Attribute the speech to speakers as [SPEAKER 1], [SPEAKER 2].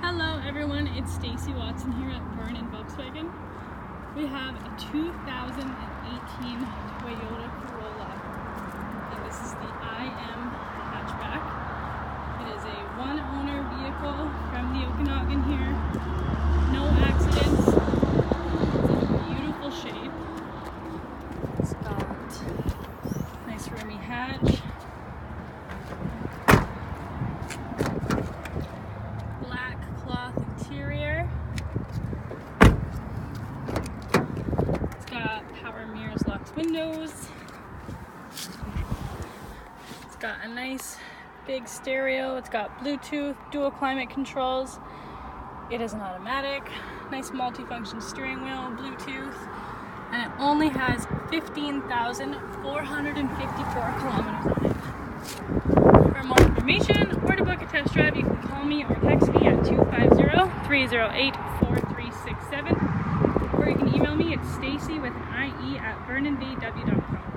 [SPEAKER 1] Hello everyone, it's Stacy Watson here at Vernon Volkswagen. We have a 2018 Toyota Corolla, and this is the IM hatchback. It is a one-owner vehicle from the Okanagan here. No accidents. It's in beautiful shape. It's got nice roomy hatch. Interior. It's got power mirrors, locks, windows. It's got a nice big stereo. It's got Bluetooth, dual climate controls. It is an automatic. Nice multi-function steering wheel, Bluetooth. And it only has 15,454 kilometers on it. For more information or to book a test drive, you can call me or text me at 250-308-4367, or you can email me at stacy with an IE at vernonvw.com.